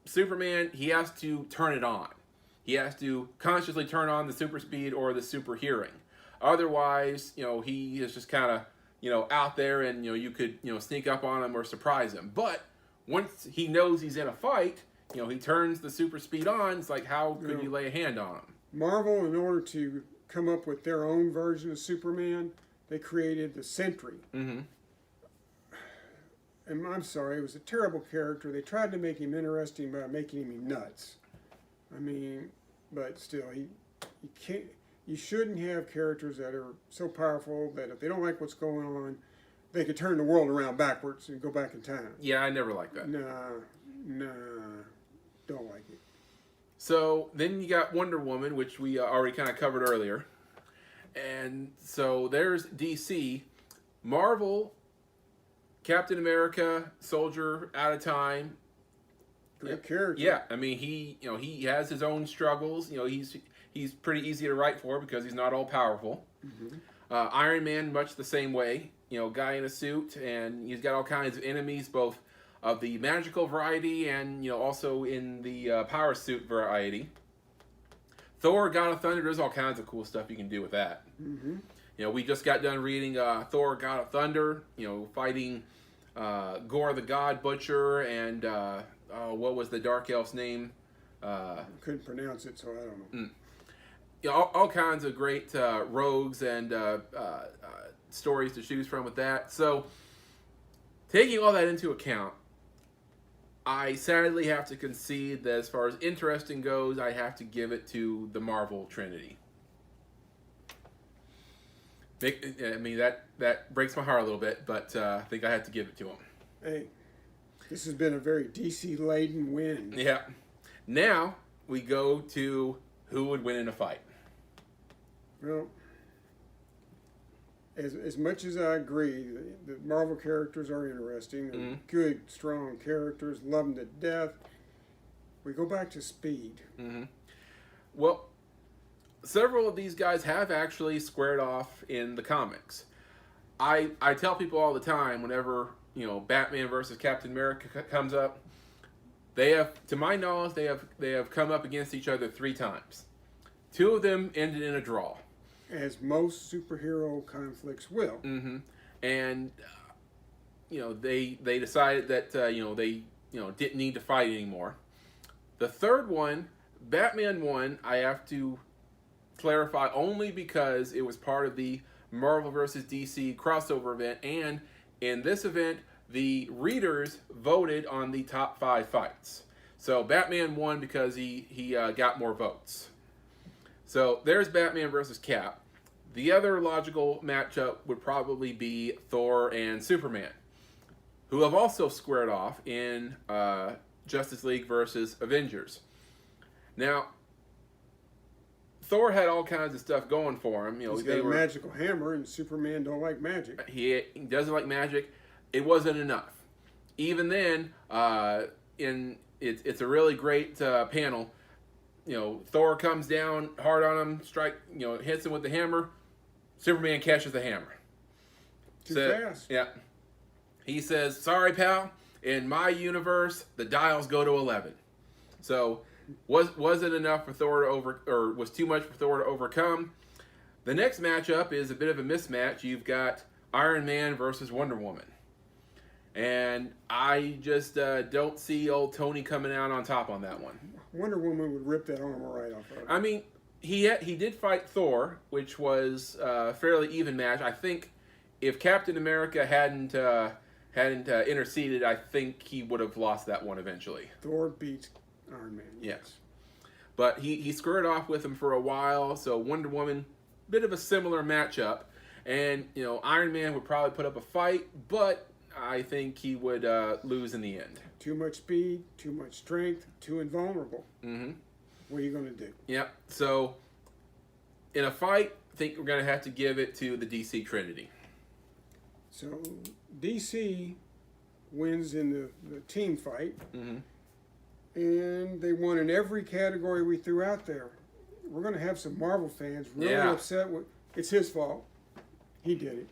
A: Superman, he has to turn it on. He has to consciously turn on the super speed or the super hearing. Otherwise, he is just kind of, out there and, you could, sneak up on him or surprise him. But once he knows he's in a fight, he turns the super speed on. It's like, how could you lay a hand on him?
B: Marvel, in order to come up with their own version of Superman, they created the Sentry. And I'm sorry, it was a terrible character. They tried to make him interesting by making him nuts. I mean, but still, you shouldn't have characters that are so powerful that if they don't like what's going on, they could turn the world around backwards and go back in time.
A: Yeah, I never liked that.
B: Nah, don't like it.
A: So then you got Wonder Woman, which we already kind of covered earlier. And so there's DC. Marvel, Captain America, soldier out of time.
B: Great character.
A: Yeah, I mean he has his own struggles. He's pretty easy to write for because he's not all powerful. Iron Man, much the same way. Guy in a suit, and he's got all kinds of enemies, both of the magical variety and also in the power suit variety. Thor, God of Thunder, there's all kinds of cool stuff you can do with that. We just got done reading Thor, God of Thunder. Fighting Gore the God Butcher and what was the Dark Elf's name?
B: Couldn't pronounce it, so I don't know.
A: All kinds of great rogues and stories to choose from with that. So, taking all that into account, I sadly have to concede that as far as interesting goes, I have to give it to the Marvel Trinity. I mean, that breaks my heart a little bit, but I think I have to give it to them.
B: Hey, This has been a very DC-laden win.
A: Yeah. Now we go to who would win in a fight.
B: Well, as much as I agree, the Marvel characters are interesting. They're good, strong characters. Love them to death. We go back to speed.
A: Well, several of these guys have actually squared off in the comics. I tell people all the time whenever, you know, Batman versus Captain America comes up, they have, to my knowledge, they have come up against each other 3 times. 2 of them ended in a draw.
B: As most superhero conflicts will.
A: And you know, they decided that you know, they didn't need to fight anymore. The third one, Batman won. I have to clarify only because it was part of the Marvel versus DC crossover event, and in this event, the readers voted on the top 5 fights. So Batman won because he got more votes. So there's Batman versus Cap. The other logical matchup would probably be Thor and Superman, who have also squared off in Justice League versus Avengers. Now, Thor had all kinds of stuff going for him. You know,
B: he's got a magical hammer, and Superman don't like magic.
A: He doesn't like magic. It wasn't enough. Even then, it's a really great panel. You know, Thor comes down hard on him, hits him with the hammer. Superman catches the hammer.
B: Too fast.
A: Yeah. He says, "Sorry, pal. In my universe, the dials go to 11." So, wasn't enough for Thor to was too much for Thor to overcome. The next matchup is a bit of a mismatch. You've got Iron Man versus Wonder Woman. And I just don't see old Tony coming out on top on that one.
B: Wonder Woman would rip that armor right off of him.
A: I mean, he did fight Thor, which was a fairly even match. I think if Captain America hadn't interceded, I think he would have lost that one eventually.
B: Thor beats Iron Man.
A: Yes. But he squared off with him for a while, so Wonder Woman, bit of a similar matchup. And, you know, Iron Man would probably put up a fight, but I think he would lose in the end.
B: Too much speed, too much strength, too invulnerable. What are you going to do?
A: Yep. So, in a fight, I think we're going to have to give it to the DC Trinity.
B: So, DC wins in the team fight. And they won in every category we threw out there. We're going to have some Marvel fans really upset with it's his fault. He did it.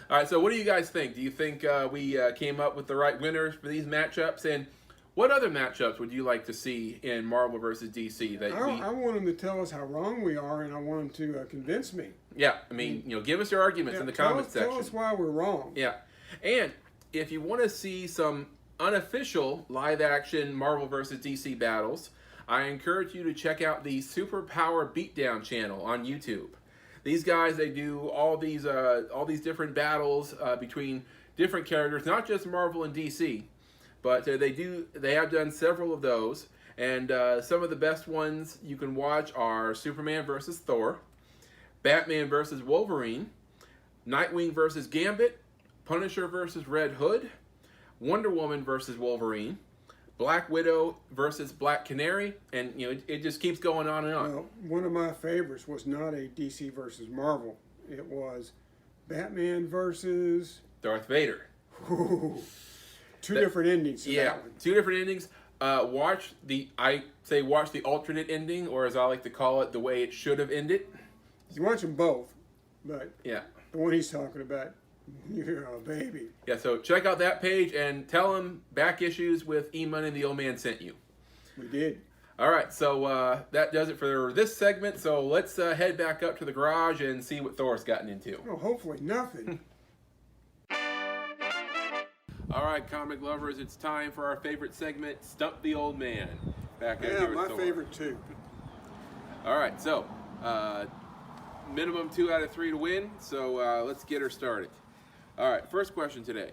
A: All right, so what do you guys think? Do you think we came up with the right winners for these matchups? And what other matchups would you like to see in Marvel versus DC?
B: I want them to tell us how wrong we are, and I want them to convince me.
A: Yeah, I mean, give us your arguments in the comments section.
B: Tell us why we're wrong.
A: Yeah, and if you want to see some unofficial live-action Marvel versus DC battles, I encourage you to check out the Superpower Beatdown channel on YouTube. These guys, they do all these different battles between different characters, not just Marvel and DC, but they have done several of those. And some of the best ones you can watch are Superman versus Thor, Batman versus Wolverine, Nightwing versus Gambit, Punisher versus Red Hood, Wonder Woman versus Wolverine, Black Widow versus Black Canary, and it just keeps going on and on.
B: Well, one of my favorites was not a DC versus Marvel. It was Batman versus
A: Darth Vader.
B: Two different endings.
A: Yeah, 2 different endings. Watch the alternate ending, or as I like to call it, the way it should have ended.
B: You watch them both, but
A: yeah,
B: the one he's talking about. You're a baby.
A: Yeah, so check out that page and tell him Back Issues with EMoney the Old Man sent you.
B: We did.
A: All right, so that does it for this segment. So let's head back up to the garage and see what Thor's gotten into.
B: Well, hopefully nothing.
A: All right, comic lovers, it's time for our favorite segment, Stump the Old Man. Back up here with
B: my
A: Thor.
B: favorite too.
A: All right, so minimum 2 out of 3 to win. So let's get her started. All right, first question today.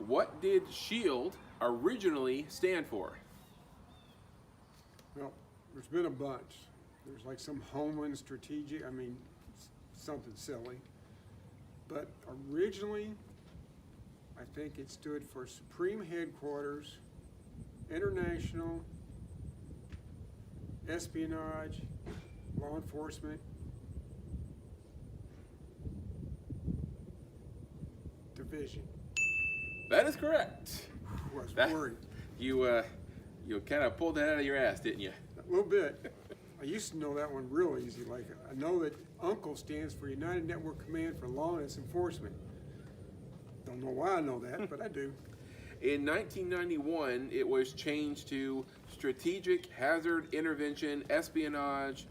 A: What did SHIELD originally stand for?
B: Well, there's been a bunch. There's like some Homeland Strategic, something silly. But originally, I think it stood for Supreme Headquarters, International Espionage, Law Enforcement Division.
A: That is correct.
B: I was
A: That-
B: worried.
A: You kind of pulled that out of your ass, didn't you?
B: A little bit. I used to know that one real easy. Like, I know that UNCLE stands for United Network Command for Lawless Enforcement. Don't know why I know that, but I do.
A: In 1991, it was changed to Strategic Hazard Intervention Espionage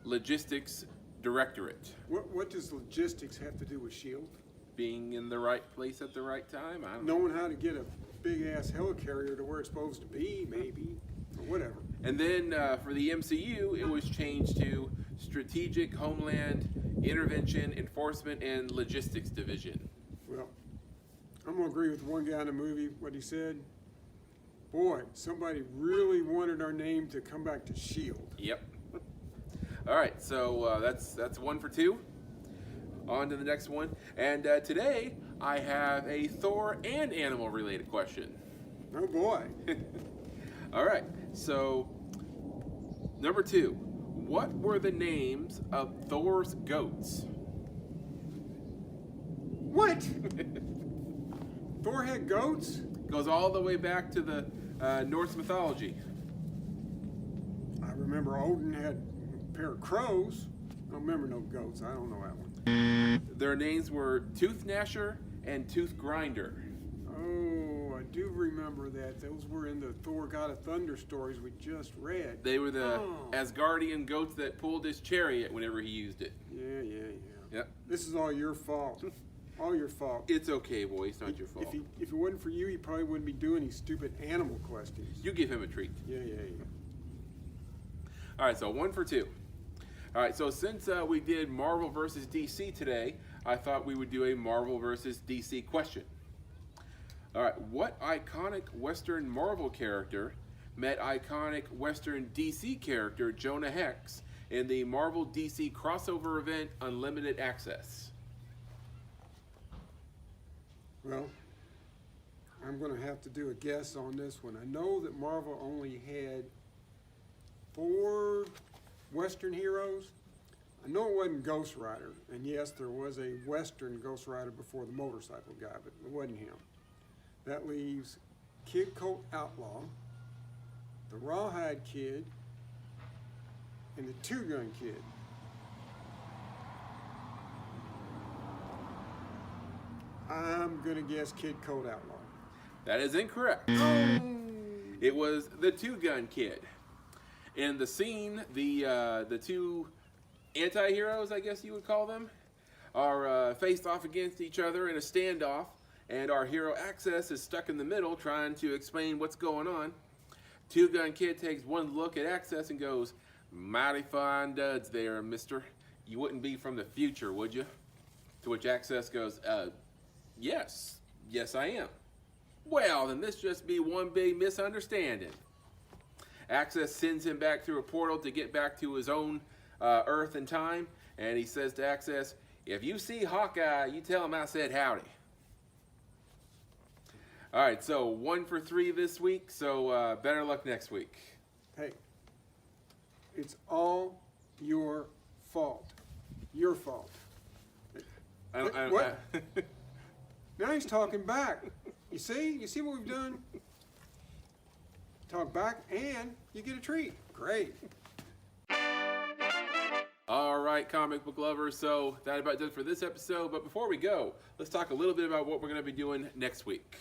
A: Logistics Directorate.
B: What does logistics have to do with SHIELD?
A: Being in the right place at the right time. I don't know.
B: Knowing how to get a big-ass helicarrier to where it's supposed to be, maybe, or whatever.
A: And then for the MCU, it was changed to Strategic Homeland Intervention Enforcement and Logistics Division.
B: Well, I'm going to agree with one guy in the movie, what he said. Boy, somebody really wanted our name to come back to SHIELD.
A: Yep. All right, so that's 1 for 2. On to the next one. And today, I have a Thor and animal-related question.
B: Oh, boy.
A: All right, so number 2. What were the names of Thor's goats?
B: What? Thor had goats?
A: Goes all the way back to the Norse mythology.
B: I remember Odin had a pair of crows. I don't remember no goats. I don't know that one.
A: Their names were Tooth Gnasher and Tooth Grinder.
B: Oh, I do remember that. Those were in the Thor God of Thunder stories we just read.
A: They were the
B: Oh.
A: Asgardian goats that pulled his chariot whenever he used it.
B: Yeah.
A: Yep.
B: This is all your fault. All your fault.
A: It's okay, boy. It's not your fault.
B: If it wasn't for you, he probably wouldn't be doing these stupid animal questions.
A: You give him a treat.
B: Yeah.
A: All right, so 1 for 2. All right, so since we did Marvel versus DC today, I thought we would do a Marvel versus DC question. All right, what iconic Western Marvel character met iconic Western DC character Jonah Hex in the Marvel DC crossover event Unlimited Access?
B: Well, I'm going to have to do a guess on this one. I know that Marvel only had 4 Western heroes. I know it wasn't Ghost Rider, and yes, there was a Western Ghost Rider before the motorcycle guy, but it wasn't him. That leaves Kid Colt Outlaw, the Rawhide Kid, and the Two Gun Kid. I'm gonna guess Kid Colt Outlaw.
A: That is incorrect. It was the Two Gun Kid. In the scene, the two anti-heroes, I guess you would call them, are faced off against each other in a standoff, and our hero Access is stuck in the middle trying to explain what's going on. Two Gun Kid takes one look at Access and goes, "Mighty fine duds there, mister. You wouldn't be from the future, would you?" To which Access goes, yes I am." "Well, then this just be one big misunderstanding." Access sends him back through a portal to get back to his own Earth and time, and he says to Access, "If you see Hawkeye, you tell him I said howdy." All right, so 1 for 3 this week, so better luck next week.
B: Hey, it's all your fault. Your fault. What? Now he's talking back. You see what we've done? Talk back and you get a treat. Great.
A: All right, comic book lovers, so that about does it for this episode. But before we go, let's talk a little bit about what we're going to be doing next week.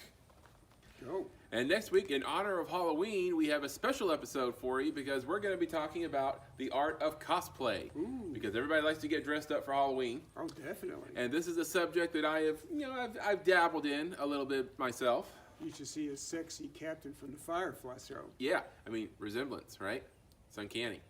B: Go.
A: And next week, in honor of Halloween, we have a special episode for you because we're going to be talking about the art of cosplay.
B: Ooh.
A: Because everybody likes to get dressed up for Halloween.
B: Oh, definitely.
A: And this is a subject that I've dabbled in a little bit myself.
B: You should see a sexy captain from the Firefly show.
A: Yeah, I mean, resemblance, right? It's uncanny.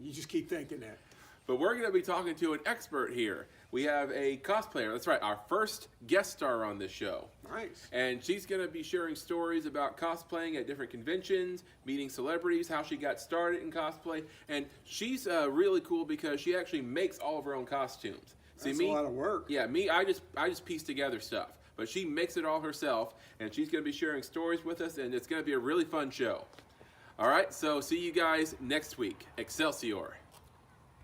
B: You just keep thinking that.
A: But we're going to be talking to an expert here. We have a cosplayer. That's right, our first guest star on this show.
B: Nice.
A: And she's going to be sharing stories about cosplaying at different conventions, meeting celebrities, how she got started in cosplay. And she's really cool because she actually makes all of her own costumes.
B: That's a lot of work.
A: Yeah, me, I just piece together stuff. but she makes it all herself, and she's going to be sharing stories with us, and it's going to be a really fun show. All right, so see you guys next week. Excelsior.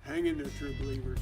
B: Hang in there, true believers.